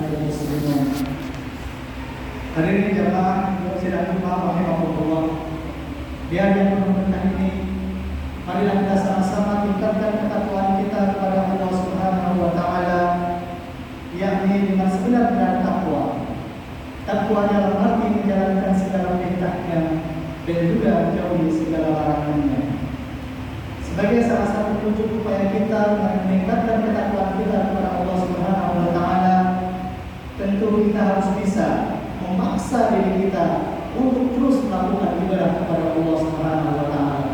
kaum muslimin. Hadirin jamaah yang sedang rahimahullah. Di hari yang penuh berkah ini, marilah kita sama-sama tingkatkan ketakwaan kita kepada Allah Subhanahu wa taala, yakni dengan sebenar-benar takwa. Takwa dalam arti menjalankan segala perintahnya dan juga menjauhi segala larangannya. Sebagai salah satu wujud upaya kita meningkatkan ketakwaan kita kepada Allah Subhanahu wa taala, tentu kita harus bisa memaksa diri kita untuk terus melakukan ibadah kepada Allah Subhanahu wa taala.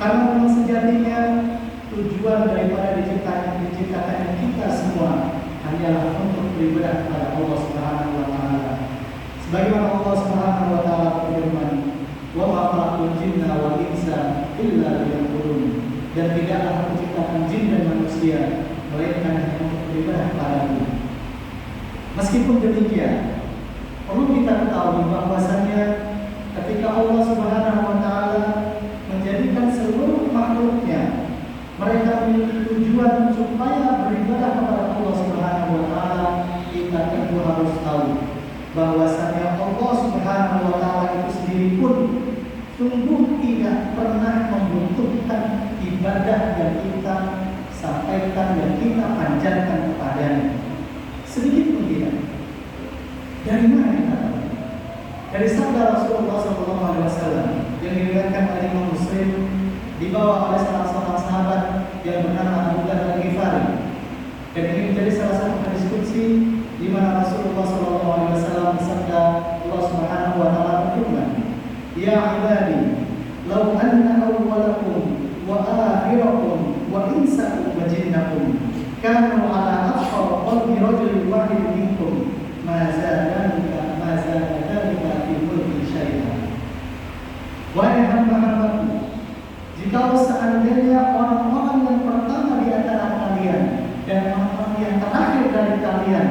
Karena memang sejatinya tujuan daripada diciptakannya kita semua hanyalah untuk beribadah kepada Allah Subhanahu wa taala. Sebagaimana Allah Subhanahu wa taala berfirman, "Wa ma khalaqtul jinna wal insa illa liya'budun." Dan tidaklah aku ciptakan jin dan manusia melainkan hanya untuk beribadah kepadaku. Meskipun demikian, perlu kita ketahui bahwasanya ketika Allah Subhanahu wa taala menjadikan seluruh makhluknya, mereka memiliki tujuan supaya beribadah kepada Allah Subhanahu wa taala, kita tentu harus tahu bahwasanya Allah Subhanahu wa taala itu sendiri pun sungguh tidak pernah membutuhkan ibadah yang kita sampaikan dan kita panjatkan kepadanya. Sedikit pun tidak. Dari mana kita tahu? Dari sabda Rasulullah SAW yang diriwayatkan oleh Imam Muslim, dibawa oleh salah seorang sahabat yang bernama Abu Dzar Al-Ghifari. Dan ini menjadi salah satu diskusi di mana Rasulullah SAW bersabda, Allah Subhanahu wa taala berfirman, "Ya ibadi, law anna awwalakum wa akhirakum wa insakum wa jinnakum kanu ala afqar qalbi rajulin wahid minkum ma zadalika fi mulki syai'an." Wahai hamba-hambaku, jikalau seandainya orang-orang yang pertama di antara kalian dan orang-orang yang terakhir dari kalian,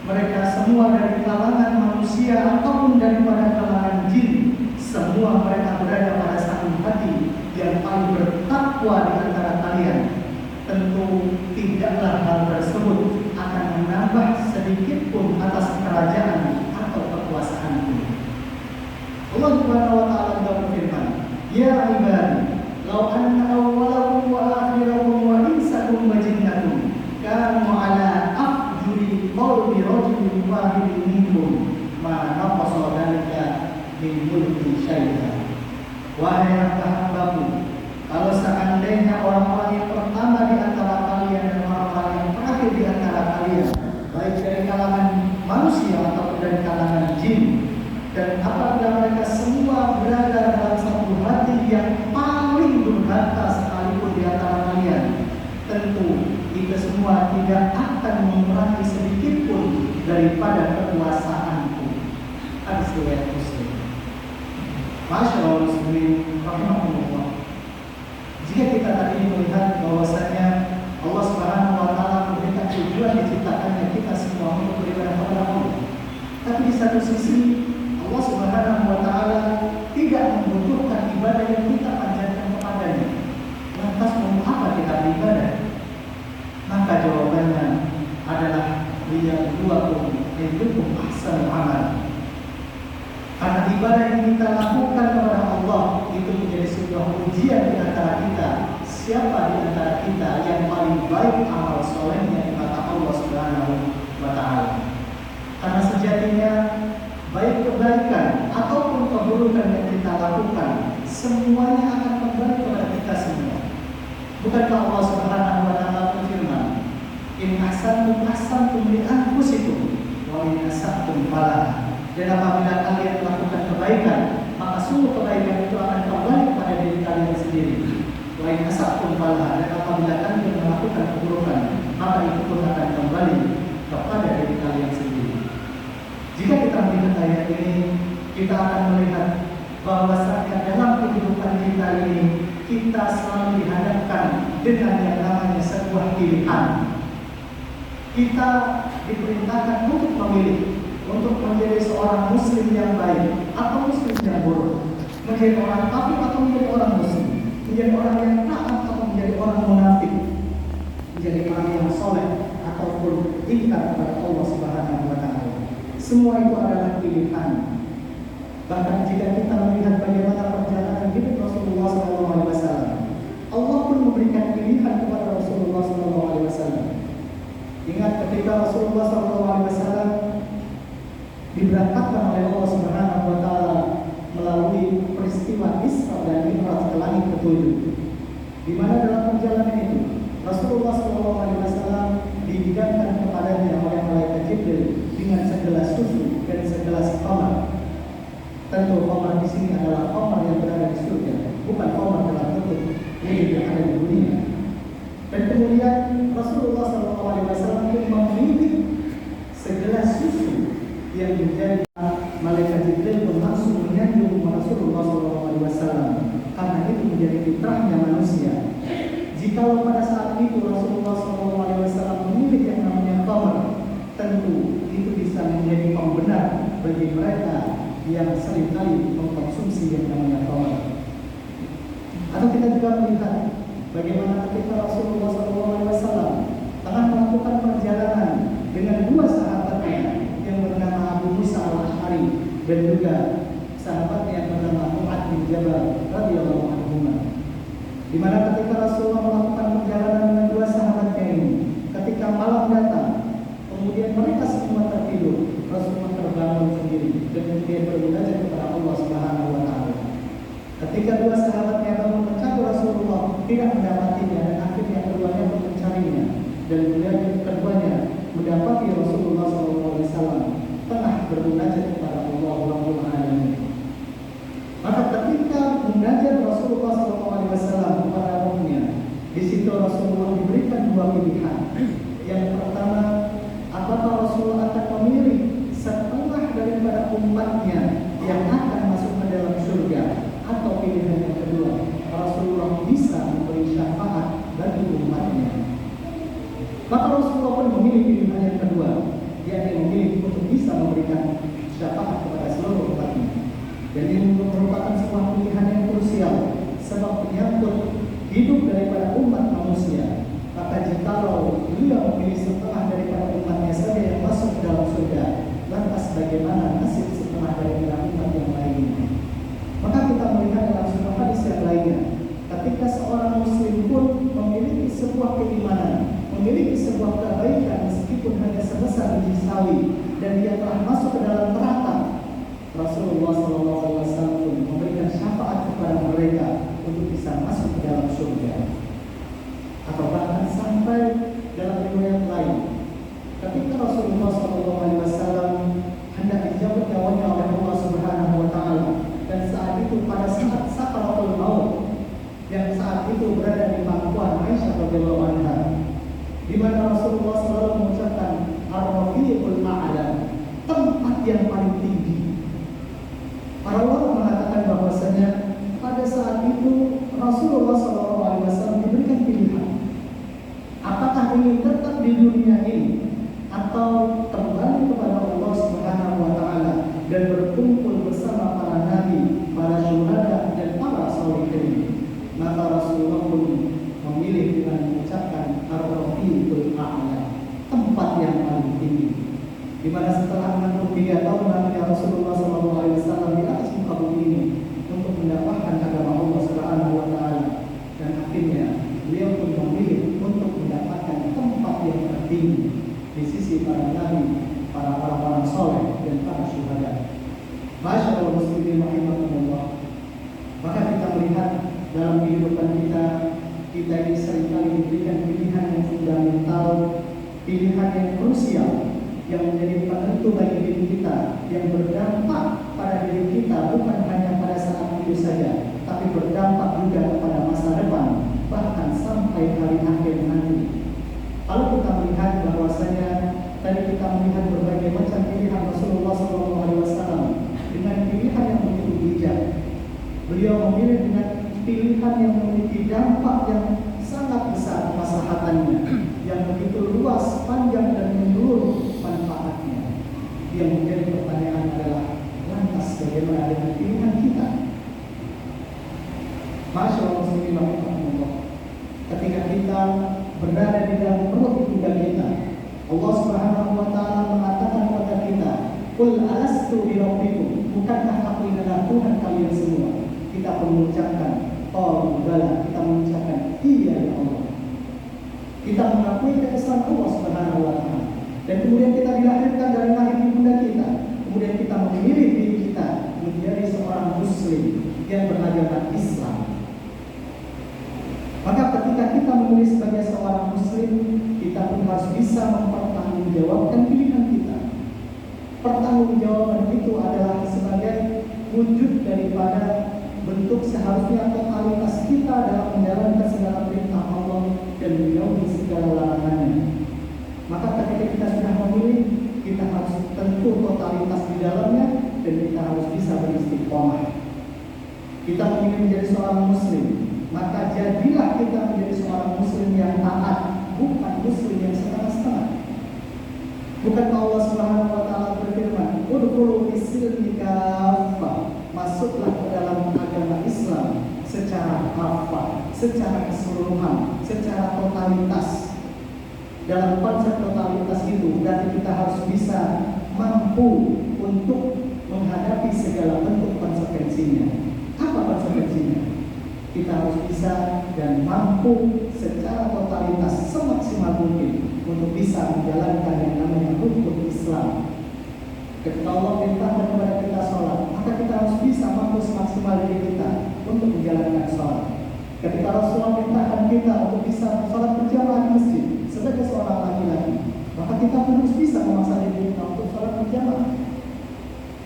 mereka semua dari kalangan manusia ataupun daripada kalangan jin, semua mereka berada pada satu hati yang paling bertakwa di antara kalian, tentu tidaklah hal tersebut akan menambah sedikit pun atas kerajaan atau kekuasaanku. Allah Subhanahu wa taala berfirman, "Ya ibadi, law anna awwalakum wa akhirakum wa insakum wa jinnakum kanu ala afjuri qawli rajulin wahidin minkum ma naqasa dzalika min mulki syai'an." Wahai hamba-hambaku, kalau seandainya orang-orang yang pertama di antara kalian dan orang-orang yang terakhir di antara kalian, baik dari kalangan manusia ataupun dari kalangan jin, dan apabila mereka semua berada dalam satu hati yang paling durhaka sekalipun di antara kalian, tentu kita semua tidak akan mengurangi sedikit pun daripada kekuasaanku. Hadis riwayat Muslim. Masyaallah muslimin rahimahumullah. Jika kita tadi melihat bahwasanya Allah Subhanahu wa taala memberikan tujuan diciptakannya kita semua untuk beribadah kepada Allah, tapi di satu sisi Allah Subhanahu wa taala tidak membutuhkan ibadah yang kita panjatkan kepadanya. Lantas mau apa kita beribadah? Maka jawabannya adalah liyabluwakum ayyukum ahsanu amala. Karena ibadah yang kita lakukan kepada Allah itu menjadi sebuah ujian di antara kita. Siapa di antara kita yang paling baik amal solehnya di mata Allah Subhanahu wa taala? Karena sejatinya baik kebaikan ataupun keburukan yang kita lakukan, semuanya akan kembali kepada kita semua. Bukankah Allah Subhanahu wa taala berfirman, "In ahsantum ahsantum li anfusikum wa in asa'tum falaha." Dan apabila kalian melakukan kebaikan, maka sungguh kebaikan itu akan kembali kepada diri kalian sendiri. Wa in asa'tum falaha. Dan apabila kalian melakukan keburukan, maka itu pun akan kembali kepada diri kalian sendiri. Jika kita melihat ayat ini, kita akan melihat bahwasanya dalam kehidupan kita ini, kita selalu dihadapkan dengan yang namanya sebuah pilihan. Kita diperintahkan untuk memilih, untuk menjadi seorang muslim yang baik atau muslim yang buruk, menjadi orang kafir atau menjadi orang muslim, menjadi orang yang taat atau menjadi orang munafik, menjadi orang yang soleh ataupun ingkar kepada Allah Subhanahu Semua itu adalah pilihan. Bahkan jika kita melihat bagaimana perjalanan hidup Rasulullah SAW, Allah pun memberikan pilihan kepada Rasulullah SAW. Ingat ketika Rasulullah SAW diberangkatkan oleh Allah Subhanahu Wa Taala melalui peristiwa Isra dan Mi'raj ke langit ketujuh, di mana dalam perjalanan itu Rasulullah SAW dihidangkan kepadanya oleh malaikat Jibril dengan segelas susu dan segelas khamar. Tentu khamar di sini adalah khamar yang berada di surga, bukan khamar dalam bentuk yang ada di dunia. Dan kemudian Rasulullah SAW pun memilih segelas susu yang menjadi malaikat Jibril pun langsung menyanjung Rasulullah SAW, karena itu menjadi fitrahnya manusia. Jikalau pada saat itu Rasulullah SAW memilih yang namanya khamar, tentu itu bisa menjadi pembenar bagi mereka yang seringkali mengkonsumsi yang namanya khamar. Atau kita juga melihat bagaimana ketika Rasulullah SAW tengah melakukan perjalanan dengan dua sahabatnya yang bernama Abu Musa al-Ash'ari dan juga sahabatnya yang bernama Mu'ad bin Jabal radhiyallahu anhu, di mana ketika Rasulullah melakukan perjalanan dengan dua sahabatnya ini, ketika malam datang, kemudian mereka semua tertidur, Rasulullah terbangun sendiri dan kemudian bermunajat kepada Allah Subhanahu Wa Taala. Ketika dua sahabatnya bangun mencari Rasulullah, tidak mendapatinya, dan akhirnya keduanya pun mencarinya, dan kemudian keduanya mendapati Rasulullah SAW tengah bermunajat kepada Allah Rabbul Alamin. Maka ketika munajat Rasulullah SAW kepada Rabbnya, di situ Rasulullah diberikan dua pilihan. Yang pertama, apakah Rasulullah akan memilih setengah daripada umatnya yang akan masuk ke dalam surga, atau pilihan yang kedua, Rasulullah bisa memberi syafaat bagi umatnya. Maka Rasulullah pun memilih pilihan yang kedua, yakni memilih untuk bisa memberikan syafaat kepada seluruh umatnya. Dan ini merupakan sebuah pilihan yang krusial, sebab menyangkut hidup daripada umat manusia. Maka jikalau beliau memilih setengah daripada umatnya saja yang masuk ke dalam surga, lantas bagaimana nasib setengah daripada umat yang lainnya? Maka kita melihat dalam sebuah hadis yang lainnya, ketika seorang muslim pun memiliki sebuah keimanan, memiliki sebuah kebaikan meskipun hanya sebesar biji sawi, dan dia telah masuk ke dalam neraka, Rasulullah SAW pun memberikan syafaat kepada mereka untuk bisa masuk ke dalam surga. Atau bahkan sampai dalam riwayat lain, ketika Rasulullah SAW hendak dijemput nyawanya oleh Allah Subhanahu Wa Taala, dan saat itu pada saat sakaratul maut, yang saat itu berada di pangkuan Aisyah radhiyallahu anha, di mana Rasulullah selalu mengucapkan ar-rafiqul a'la, tempat yang paling tinggi. Para ulama mengatakan bahwasanya pada saat itu Rasulullah SAW diberikan pilihan, apakah ingin tetap di dunia ini atau kembali kepada Allah Subhanahu Wa Taala dan berkumpul bersama para nabi, para syuhada dan para sholihin. Maka Rasulullah pun memilih dengan mengucapkan ar-rafiqul a'la, tempat yang paling tinggi. Di mana setelah 63 tahun nanti Rasulullah SAW di atas muka bumi ini untuk mendapatkan agama Allah Subhanahu Wa Taala, dan akhirnya beliau pun memilih untuk mendapatkan tempat yang tertinggi di sisi para nabi, para orang-orang soleh dan para syuhada. Masya Allah muslimin rahimahumullah. Maka kita melihat dalam kehidupan kita ini seringkali diberikan pilihan yang fundamental, pilihan yang krusial, yang menjadi penentu bagi diri kita, yang berdampak pada diri kita bukan hanya pada saat itu saja, tapi berdampak juga kepada masa depan, bahkan sampai hari akhir nanti. Kalau kita melihat bahwasanya tadi kita melihat berbagai macam pilihan Rasulullah SAW dengan pilihan yang begitu bijak, beliau memilih dengan pilihan yang memiliki dampak yang sangat besar kemaslahatannya, yang begitu luas, panjang dan menyeluruh manfaatnya. Yang menjadi pertanyaan adalah, lantas bagaimana dengan pilihan kita? Masya Allah, ketika kita berada di dalam perut ibunda kita, Allah Subhanahu Wa Taala mengatakan kepada kita, Qul alastu birabbikum, bukankah aku ini adalah Tuhan kalian semua? Kita mengucapkan qalu bala, kita mengucapkan iya ya Allah. Kita mengakui keesaan Allah Subhanahu wa taala. Dan kemudian kita dilahirkan dari rahim ibunda kita. Kemudian kita memilih diri kita menjadi seorang muslim yang beragama Islam. Maka ketika kita memilih sebagai seorang muslim, kita pun harus bisa mempertanggungjawabkan pilihan kita. Pertanggungjawaban itu adalah sebagai wujud daripada bentuk seharusnya totalitas kita dalam menjalankan segala perintah Allah dan menjauhi segala larangannya. Maka ketika kita sudah memilih, kita harus tentu totalitas di dalamnya dan kita harus bisa beristiqomah. Kita memilih menjadi seorang muslim, maka jadilah kita menjadi seorang muslim yang taat, bukan muslim yang setengah-setengah. Bukan Allah Subhanahu wa taala berfirman, "Udkhulu fis-silmi kaffah." Masuklah ke dalam agama Islam secara kafah, secara keseluruhan, secara totalitas. Dalam konsep totalitas itu berarti kita harus bisa mampu untuk menghadapi segala bentuk konsekuensinya. Apa konsekuensinya? Kita harus bisa dan mampu secara totalitas semaksimal mungkin untuk bisa menjalankan yang namanya hukum Islam. Ketika Allah perintahkan kepada kita sholat, maka kita harus bisa mampu semaksimal diri kita untuk menjalankan sholat. Ketika Rasulullah perintahkan kita untuk bisa sholat berjamaah di masjid sebagai seorang laki-laki, maka kita pun harus bisa memaksa diri kita untuk sholat berjamaah.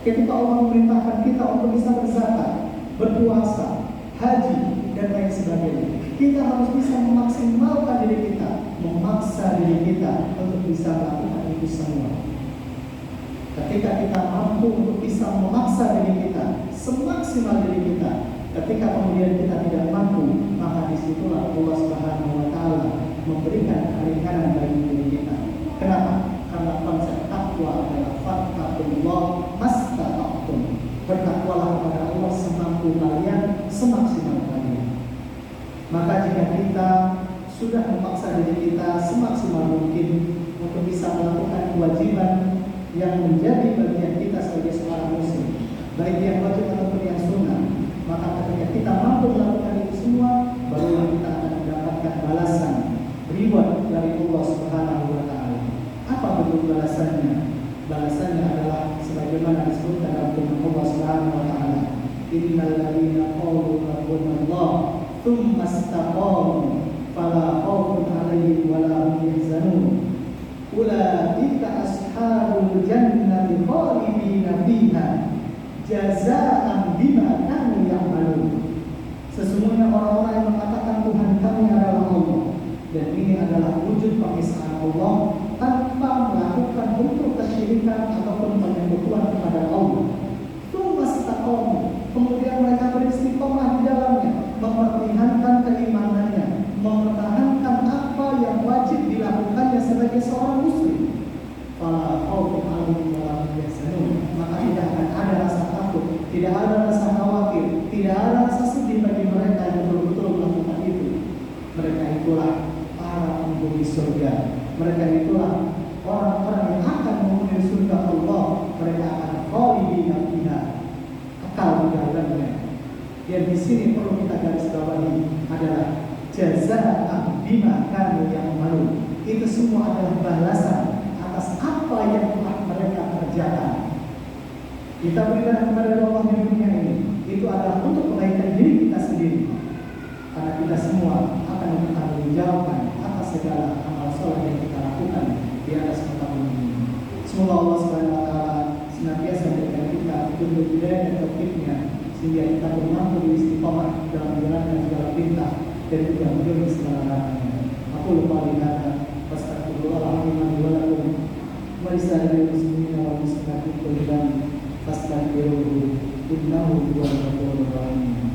Ketika Allah memerintahkan kita untuk bisa berzakat, berpuasa, haji, dan lain sebagainya, kita harus bisa memaksimalkan diri kita, memaksa diri kita untuk bisa melakukan itu semua. Ketika kita mampu untuk bisa memaksa diri kita, semaksimal diri kita, ketika kemudian kita tidak mampu, maka disitulah Allah Subhanahu wa taala memberikan keringanan bagi diri kita. Kenapa? Karena konsep takwa adalah fattaqullah mastata'tum. Bertakwalah kepada Allah semampu kalian, semaksimal kalian. Maka jika kita sudah memaksa diri kita semaksimal mungkin untuk bisa melakukan kewajiban yang menjadi bagian kita sebagai seorang muslim, baik yang wajib ataupun yang sunnah, maka ketika kita mampu melakukan itu semua, barulah kita akan mendapatkan balasan reward dari Allah Subhanahu wa taala. Apa bentuk balasannya? Balasannya adalah sebagaimana disebutkan dalam firman Allah Subhanahu wa taala, "Innal ladzina qalu rabbuna Allah tsumma istaqamu fala khaufun 'alaihim wa la hum yahzanun. Ulaika ashabul jannati khalidina fiha jazaa'an bima kanu ya'malun." Sesungguhnya orang-orang yang mengatakan Tuhan kami adalah Allah, dan ini adalah wujud pengisahan Allah tanpa melakukan bentuk kesyirikan ataupun penyekutuan kepada Allah. Kemudian mereka beristiqomah di dalamnya, mempertahankan keimanannya, mempertahankan apa yang wajib dilakukannya sebagai seorang muslim. Fala khaufun 'alaihim wa la hum yahzanun. Maka tidak akan ada rasa takut, tidak ada rasa khawatir, tidak ada rasa sedih bagi mereka yang betul-betul melakukan itu. Mereka itulah para penghuni surga. Mereka itulah orang-orang yang akan menghuni surga Allah. Mereka akan khalidina fiha, kekal di dalamnya. Dan di sini perlu kita garis bawahi adalah jazaa'an bima kanu ya'malun. Itu semua adalah balasan atas apa yang telah mereka kerjakan. Kita beribadah kepada Allah di dunia ini, itu adalah untuk kebaikan diri kita sendiri. Karena kita semua akan mempertanggungjawabkan atas segala amal soleh yang kita lakukan di atas muka bumi ini. Semoga Allah Subhanahu wa taala senantiasa memberikan kita petunjuk hidayah dan taufiknya, sehingga kita mampu beristiqomah dalam menjalankan segala perintah dan juga menjauhi segala larangannya. Aku lupa lihat Astagfirullahaladzim wa lakum wa lisa'ilil muslimina wal muslimat kulli dzambin fastaghfiruhu innahu huwal ghafurur rahim.